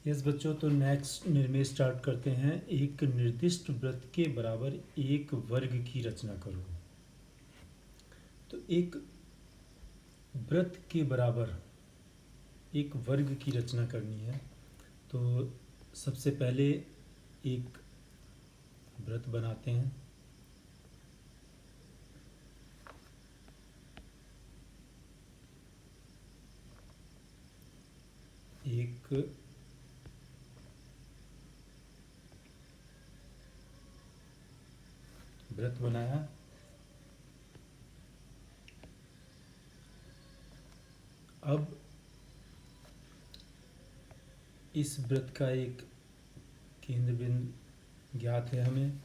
Yes बच्चों, तो next निर्णय स्टार्ट करते हैं। एक निर्दिष्ट वृत्त के बराबर एक वर्ग की रचना करो। तो एक वृत्त के बराबर एक वर्ग की रचना करनी है। तो सबसे पहले एक वृत्त बनाते हैं। एक वृत्त बनाया। अब इस वृत्त का एक केंद्र बिंदु ज्ञात है हमें।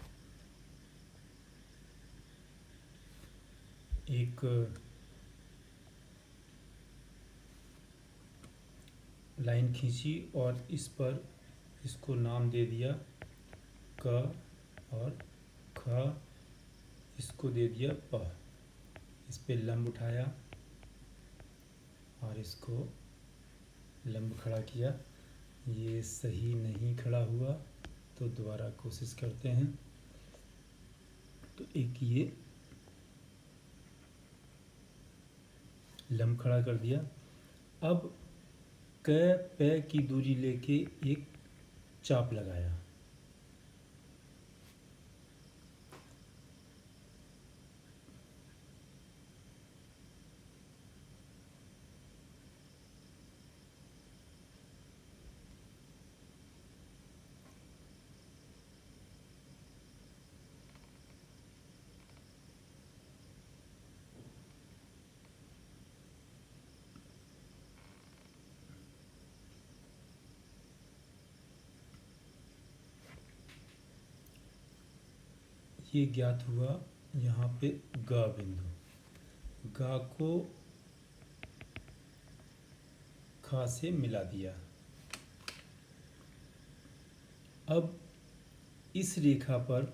एक लाइन खींची और इस पर इसको नाम दे दिया क और ख, इसको दे दिया प। इस पे लंब उठाया और इसको लंब खड़ा किया। ये सही नहीं खड़ा हुआ, तो दोबारा कोशिश करते हैं। तो एक ये लंब खड़ा कर दिया। अब क पे की दूरी लेके एक चाप लगाया। ये ज्ञात हुआ यहाँ पे ग बिंदु। ग को ख से मिला दिया। अब इस रेखा पर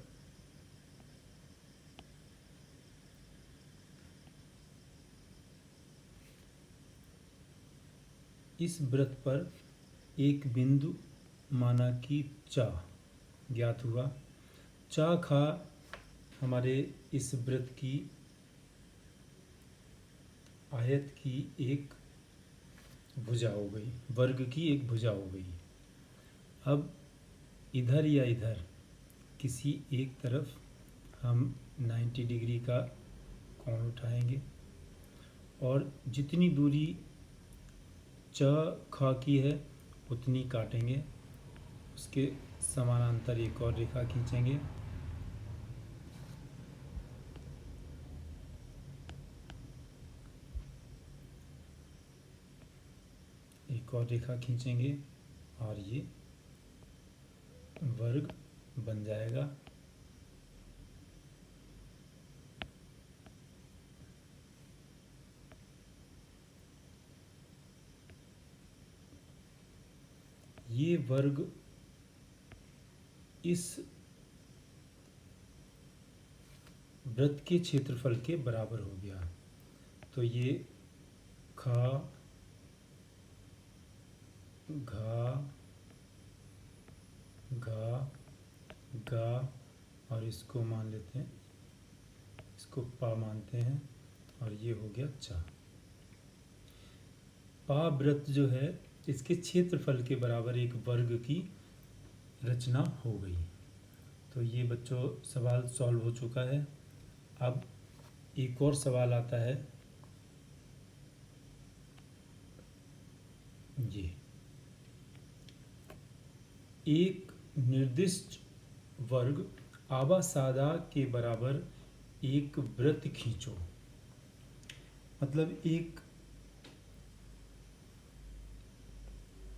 इस वृत्त पर एक बिंदु माना कि चा ज्ञात हुआ। चा खा हमारे इस वृत्त की आयत की एक भुजा हो गई, वर्ग की एक भुजा हो गई। अब इधर या इधर किसी एक तरफ हम 90 डिग्री का कोण उठाएंगे और जितनी दूरी च ख की है उतनी काटेंगे। उसके समानांतर एक और रेखा खींचेंगे। एक और रेखा खींचेंगे और ये वर्ग बन जाएगा। ये वर्ग इस वृत्त के क्षेत्रफल के बराबर हो गया। तो ये ख घ घ ग और इसको मान लेते हैं, इसको पा मानते हैं और ये हो गया चा। पा वृत्त जो है इसके क्षेत्रफल के बराबर एक वर्ग की रचना हो गई। तो ये बच्चों सवाल सॉल्व हो चुका है। अब एक और सवाल आता है, ये एक निर्दिष्ट वर्ग आबासादा के बराबर एक वृत्त खींचो। मतलब एक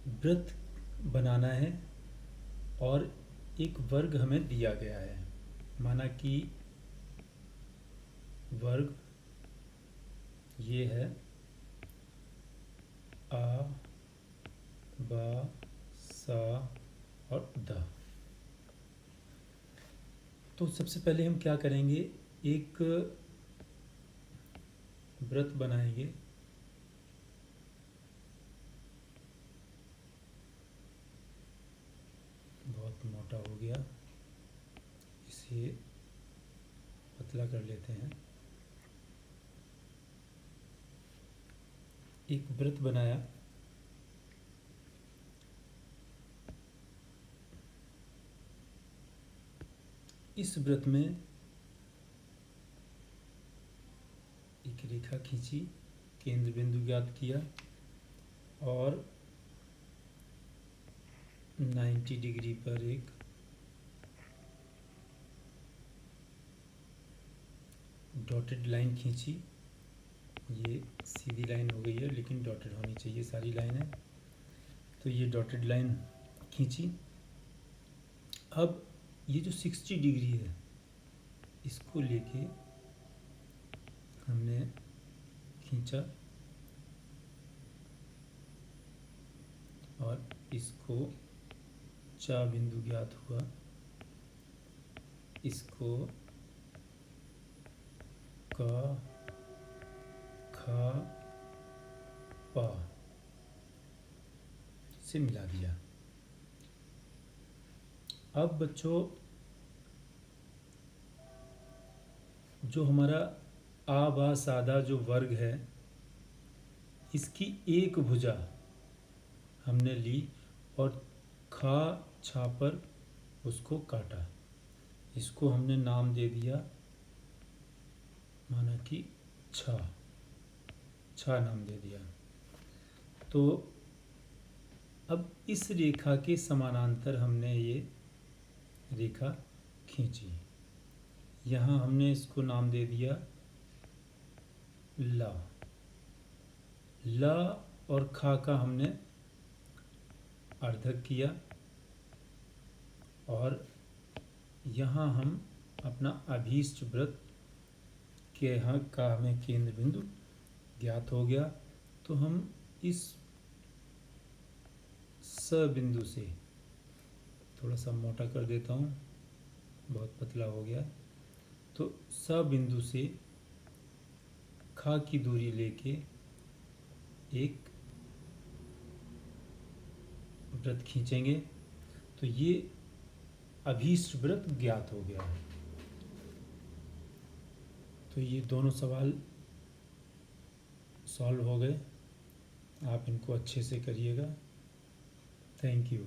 वृत्त बनाना है और एक वर्ग हमें दिया गया है। माना कि वर्ग ये है आ ब सा और द। तो सबसे पहले हम क्या करेंगे, एक वृत्त बनाएंगे। मोटा हो गया, इसे पतला कर लेते हैं। एक वृत्त बनाया, इस वृत्त में एक रेखा खींची, केंद्र बिंदु ज्ञात किया और 90 डिग्री पर एक डॉटेड लाइन खींची। ये सीधी लाइन हो गई है लेकिन डॉटेड होनी चाहिए सारी लाइनें, तो ये डॉटेड लाइन खींची। अब ये जो 60 डिग्री है इसको लेके हमने खींचा और इसको चा बिंदु ज्ञात हुआ, इसको का खा पा से मिला दिया। अब बच्चों जो हमारा आ बा सादा जो वर्ग है इसकी एक भुजा हमने ली और खा छा पर उसको काटा, इसको हमने नाम दे दिया माना कि छा नाम दे दिया। तो अब इस रेखा के समानांतर हमने ये रेखा खींची, यहाँ हमने इसको नाम दे दिया ला। ला और खा का हमने अर्धक किया और यहाँ हम अपना अभीष्ट वृत्त के यहाँ का हमें केंद्र बिंदु ज्ञात हो गया। तो हम इस स बिंदु से थोड़ा सा मोटा कर देता हूँ, बहुत पतला हो गया। तो स बिंदु से खा की दूरी लेके एक वृत्त खींचेंगे तो ये अभीष्ट वृत्त ज्ञात हो गया है। तो ये दोनों सवाल सॉल्व हो गए। आप इनको अच्छे से करिएगा। Thank you.